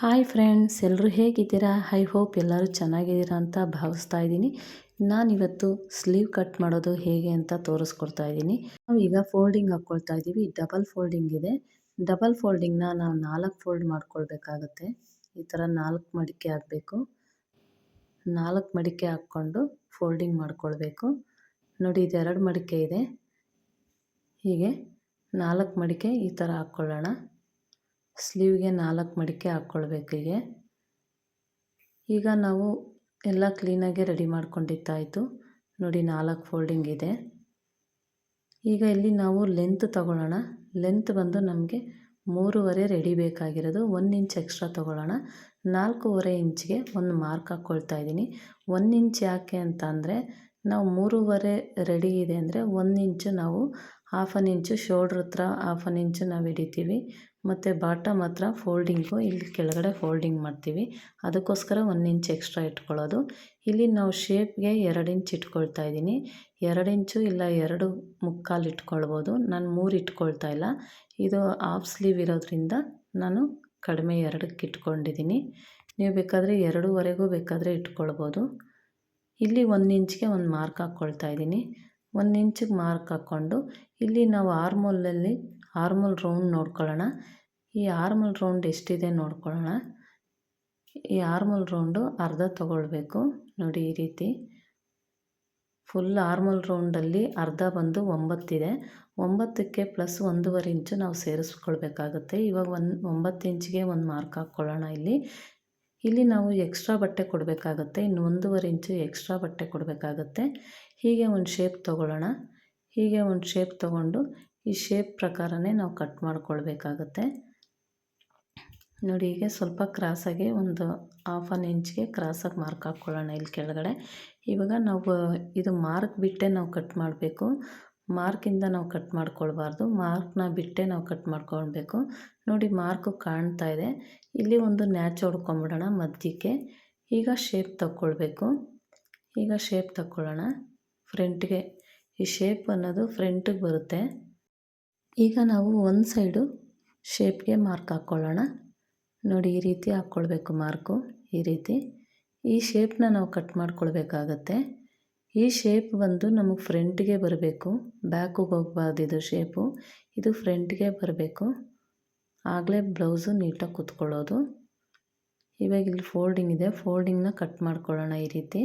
Hi friends, ಎಲ್ಲರೂ ಹೇಗಿದ್ದೀರಾ? I hope ಎಲ್ಲರೂ ಚೆನ್ನಾಗಿದ್ದೀರಾ ಅಂತ ಭಾವಿಸ್ತಾ ಇದ್ದೀನಿ. ನಾನಿವತ್ತು ಸ್ಲೀವ್ ಕಟ್ ಮಾಡೋದು ಹೇಗೆ ಅಂತ ತೋರಿಸ್ಕೊಡ್ತಾ ಇದ್ದೀನಿ. ನಾವು ಈಗ ಫೋಲ್ಡಿಂಗ್ ಹಾಕ್ಕೊಳ್ತಾ ಇದ್ದೀವಿ. ಡಬಲ್ ಫೋಲ್ಡಿಂಗ್ ಇದೆ. ಡಬಲ್ ಫೋಲ್ಡಿಂಗ್ನ ನಾವು 4 ಫೋಲ್ಡ್ ಮಾಡ್ಕೊಳ್ಬೇಕಾಗತ್ತೆ. ಈ ಥರ 4 ಮಡಿಕೆ ಹಾಕಬೇಕು. 4 ಮಡಿಕೆ ಹಾಕ್ಕೊಂಡು ಫೋಲ್ಡಿಂಗ್ ಮಾಡ್ಕೊಳ್ಬೇಕು. ನೋಡಿ, ಇದು 2 ಮಡಿಕೆ ಇದೆ. ಹೀಗೆ 4 ಮಡಿಕೆ ಈ ಥರ ಹಾಕ್ಕೊಳ್ಳೋಣ. ಸ್ಲೀವ್ಗೆ 4 ಮಡಿಕೆ ಹಾಕ್ಕೊಳ್ಬೇಕು. ಈಗ ನಾವು ಎಲ್ಲ ಕ್ಲೀನಾಗಿ ರೆಡಿ ಮಾಡ್ಕೊಂಡಿದ್ದಾಯಿತು. ನೋಡಿ, 4 ಫೋಲ್ಡಿಂಗ್ ಇದೆ. ಈಗ ಇಲ್ಲಿ ನಾವು ಲೆಂತ್ ತಗೊಳ್ಳೋಣ. ಲೆಂತ್ ಬಂದು ನಮಗೆ 3.5 ರೆಡಿ ಬೇಕಾಗಿರೋದು. 1 ಇಂಚ್ ಎಕ್ಸ್ಟ್ರಾ ತೊಗೊಳ್ಳೋಣ. 4.5 ಇಂಚ್ಗೆ ಒಂದು ಮಾರ್ಕ್ ಹಾಕ್ಕೊಳ್ತಾ ಇದ್ದೀನಿ. 1 ಇಂಚ್ ಯಾಕೆ ಅಂತ ಅಂದರೆ, ನಾವು 3.5 ರೆಡಿ ಇದೆ ಅಂದರೆ 1 ಇಂಚು ನಾವು ½ ಇಂಚು ಶೋಲ್ಡ್ರ್ ಹತ್ರ ½ ಇಂಚು ನಾವು ಹಿಡಿತೀವಿ. ಮತ್ತು ಬಾಟಮ್ ಹತ್ರ ಫೋಲ್ಡಿಂಗು ಇಲ್ಲಿ ಕೆಳಗಡೆ ಫೋಲ್ಡಿಂಗ್ ಮಾಡ್ತೀವಿ. ಅದಕ್ಕೋಸ್ಕರ 1 ಇಂಚ್ ಎಕ್ಸ್ಟ್ರಾ ಇಟ್ಕೊಳ್ಳೋದು. ಇಲ್ಲಿ ನಾವು ಶೇಪ್ಗೆ 2 ಇಂಚ್ ಇಟ್ಕೊಳ್ತಾ ಇದ್ದೀನಿ. 2 ಇಂಚು ಇಲ್ಲ 2.25 ಇಟ್ಕೊಳ್ಬೋದು. ನಾನು 3 ಇಟ್ಕೊಳ್ತಾ ಇಲ್ಲ. ಇದು ಹಾಫ್ ಸ್ಲೀವ್ ಇರೋದ್ರಿಂದ ನಾನು ಕಡಿಮೆ 2ಕ್ಕೆ ಇಟ್ಕೊಂಡಿದ್ದೀನಿ. ನೀವು ಬೇಕಾದರೆ 2.5 ಬೇಕಾದರೆ ಇಟ್ಕೊಳ್ಬೋದು. ಇಲ್ಲಿ 1 ಇಂಚ್ಗೆ ಒಂದು ಮಾರ್ಕ್ ಹಾಕ್ಕೊಳ್ತಾ ಇದ್ದೀನಿ. 1 ಇಂಚಿಗೆ ಮಾರ್ಕ್ ಹಾಕ್ಕೊಂಡು ಇಲ್ಲಿ ನಾವು ಆರ್ಮೋಲ್ ರೌಂಡ್ ನೋಡ್ಕೊಳ್ಳೋಣ. ಈ ಆರ್ಮೋಲ್ ರೌಂಡ್ ಎಷ್ಟಿದೆ ನೋಡ್ಕೊಳ್ಳೋಣ. ಈ ಆರ್ಮೋಲ್ ರೌಂಡು ಅರ್ಧ ತೊಗೊಳ್ಬೇಕು. ನೋಡಿ, ಈ ರೀತಿ ಫುಲ್ ಆರ್ಮೋಲ್ ರೌಂಡಲ್ಲಿ ಅರ್ಧ ಬಂದು 9 ಇದೆ. 9ಕ್ಕೆ ಪ್ಲಸ್ 1.5 ಇಂಚು ನಾವು ಸೇರಿಸ್ಕೊಳ್ಬೇಕಾಗುತ್ತೆ. ಇವಾಗ 9 ಇಂಚಿಗೆ ಒಂದು ಮಾರ್ಕ್ ಹಾಕ್ಕೊಳ್ಳೋಣ. ಇಲ್ಲಿ ನಾವು ಎಕ್ಸ್ಟ್ರಾ ಬಟ್ಟೆ ಕೊಡಬೇಕಾಗತ್ತೆ. ಇನ್ನು 1.5 ಇಂಚು ಎಕ್ಸ್ಟ್ರಾ ಬಟ್ಟೆ ಕೊಡಬೇಕಾಗತ್ತೆ. ಹೀಗೆ ಒಂದು ಶೇಪ್ ತೊಗೊಳ್ಳೋಣ. ಹೀಗೆ ಒಂದು ಶೇಪ್ ತೊಗೊಂಡು ಈ ಶೇಪ್ ಪ್ರಕಾರನೇ ನಾವು ಕಟ್ ಮಾಡ್ಕೊಳ್ಬೇಕಾಗತ್ತೆ. ನೋಡಿ, ಹೀಗೆ ಸ್ವಲ್ಪ ಕ್ರಾಸಾಗಿ ಒಂದು ½ ಇಂಚ್ಗೆ ಕ್ರಾಸಾಗಿ ಮಾರ್ಕ್ ಹಾಕ್ಕೊಳ್ಳೋಣ ಇಲ್ಲಿ ಕೆಳಗಡೆ. ಇವಾಗ ನಾವು ಇದು ಮಾರ್ಕ್ ಬಿಟ್ಟೆ ನಾವು ಕಟ್ ಮಾಡಬೇಕು. ಮಾರ್ಕಿಂದ ನಾವು ಕಟ್ ಮಾಡ್ಕೊಳ್ಬಾರ್ದು. ಮಾರ್ಕ್ನ ಬಿಟ್ಟೆ ನಾವು ಕಟ್ ಮಾಡ್ಕೊಳ್ಬೇಕು. ನೋಡಿ, ಮಾರ್ಕು ಕಾಣ್ತಾ ಇದೆ. ಇಲ್ಲಿ ಒಂದು ನ್ಯಾಚ್ ಹೊಡ್ಕೊಂಬಿಡೋಣ ಮಧ್ಯಕ್ಕೆ. ಈಗ ಶೇಪ್ ತಗೊಳ್ಬೇಕು. ಈಗ ಶೇಪ್ ತಗೊಳ್ಳೋಣ. ಫ್ರಂಟ್ಗೆ ಈ ಶೇಪ್ ಅನ್ನೋದು ಫ್ರಂಟಿಗೆ ಬರುತ್ತೆ. ಈಗ ನಾವು ಒಂದು ಸೈಡು ಶೇಪ್ಗೆ ಮಾರ್ಕ್ ಹಾಕ್ಕೊಳ್ಳೋಣ. ನೋಡಿ, ಈ ರೀತಿ ಹಾಕ್ಕೊಳ್ಬೇಕು ಮಾರ್ಕು. ಈ ರೀತಿ ಈ ಶೇಪ್ನ ನಾವು ಕಟ್ ಮಾಡ್ಕೊಳ್ಬೇಕಾಗತ್ತೆ. ಈ ಶೇಪ್ ಬಂದು ನಮಗೆ ಫ್ರಂಟ್ಗೆ ಬರಬೇಕು, ಬ್ಯಾಕಿಗೆ ಹೋಗಬಾರ್ದು. ಇದು ಶೇಪು ಇದು ಫ್ರಂಟ್ಗೆ ಬರಬೇಕು. ಆಗಲೇ ಬ್ಲೌಸು ನೀಟಾಗಿ ಕೂತ್ಕೊಳ್ಳೋದು. ಇವಾಗ ಇಲ್ಲಿ ಫೋಲ್ಡಿಂಗ್ ಇದೆ. ಫೋಲ್ಡಿಂಗ್ನ ಕಟ್ ಮಾಡ್ಕೊಳ್ಳೋಣ ಈ ರೀತಿ.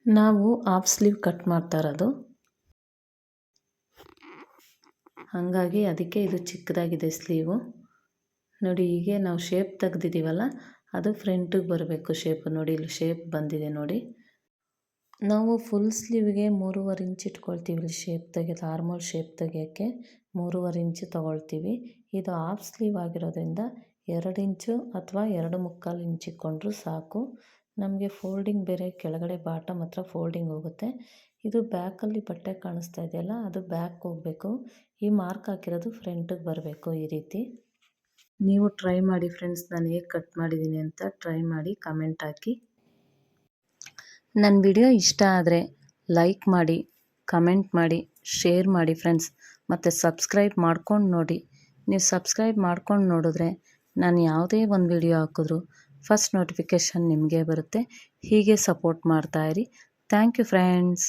ನಾವು ಹಾಫ್ ಸ್ಲೀವ್ ಕಟ್ ಮಾಡ್ತಾ ಇರೋದು, ಹಾಗಾಗಿ ಅದಕ್ಕೆ ಇದು ಚಿಕ್ಕದಾಗಿದೆ ಸ್ಲೀವು. ನೋಡಿ, ಹೀಗೆ ನಾವು ಶೇಪ್ ತೆಗ್ದಿದ್ದೀವಲ್ಲ, ಅದು ಫ್ರಂಟಿಗೆ ಬರಬೇಕು ಶೇಪು. ನೋಡಿ, ಇಲ್ಲಿ ಶೇಪ್ ಬಂದಿದೆ ನೋಡಿ. ನಾವು ಫುಲ್ ಸ್ಲೀವ್ಗೆ 3.5 ಇಂಚ್ ಇಟ್ಕೊಳ್ತೀವಿ. ಇಲ್ಲಿ ಶೇಪ್ ತೆಗೆದು ಆರ್ಮೋಲ್ ಶೇಪ್ ತೆಗೆಯೋಕ್ಕೆ 3.5 ಇಂಚು ತೊಗೊಳ್ತೀವಿ. ಇದು ಹಾಫ್ ಸ್ಲೀವ್ ಆಗಿರೋದ್ರಿಂದ 2 ಇಂಚು ಅಥವಾ 2.25 ಇಂಚ್ ಇಟ್ಕೊಂಡ್ರೂ ಸಾಕು. ನಮಗೆ ಫೋಲ್ಡಿಂಗ್ ಬೇರೆ ಕೆಳಗಡೆ ಬಾಟಮ್ ಹತ್ರ ಫೋಲ್ಡಿಂಗ್ ಹೋಗುತ್ತೆ. ಇದು ಬ್ಯಾಕಲ್ಲಿ ಬಟ್ಟೆ ಕಾಣಿಸ್ತಾ ಇದೆಯಲ್ಲ, ಅದು ಬ್ಯಾಕ್ ಹೋಗಬೇಕು. ಈ ಮಾರ್ಕ್ ಹಾಕಿರೋದು ಫ್ರಂಟಿಗೆ ಬರಬೇಕು. ಈ ರೀತಿ ನೀವು ಟ್ರೈ ಮಾಡಿ ಫ್ರೆಂಡ್ಸ್. ನಾನು ಹೇಗೆ ಕಟ್ ಮಾಡಿದ್ದೀನಿ ಅಂತ ಟ್ರೈ ಮಾಡಿ ಕಮೆಂಟ್ ಹಾಕಿ. ನನ್ನ ವಿಡಿಯೋ ಇಷ್ಟ ಆದರೆ ಲೈಕ್ ಮಾಡಿ, ಕಮೆಂಟ್ ಮಾಡಿ, ಶೇರ್ ಮಾಡಿ ಫ್ರೆಂಡ್ಸ್. ಮತ್ತು ಸಬ್ಸ್ಕ್ರೈಬ್ ಮಾಡ್ಕೊಂಡು ನೋಡಿ. ನೀವು ಸಬ್ಸ್ಕ್ರೈಬ್ ಮಾಡ್ಕೊಂಡು ನೋಡಿದ್ರೆ ನಾನು ಯಾವುದೇ ಒಂದು ವಿಡಿಯೋ ಹಾಕಿದ್ರು ಫಸ್ಟ್ ನೋಟಿಫಿಕೇಷನ್ ನಿಮಗೆ ಬರುತ್ತೆ. ಹೀಗೆ ಸಪೋರ್ಟ್ ಮಾಡ್ತಾಯಿರಿ. Thank you friends.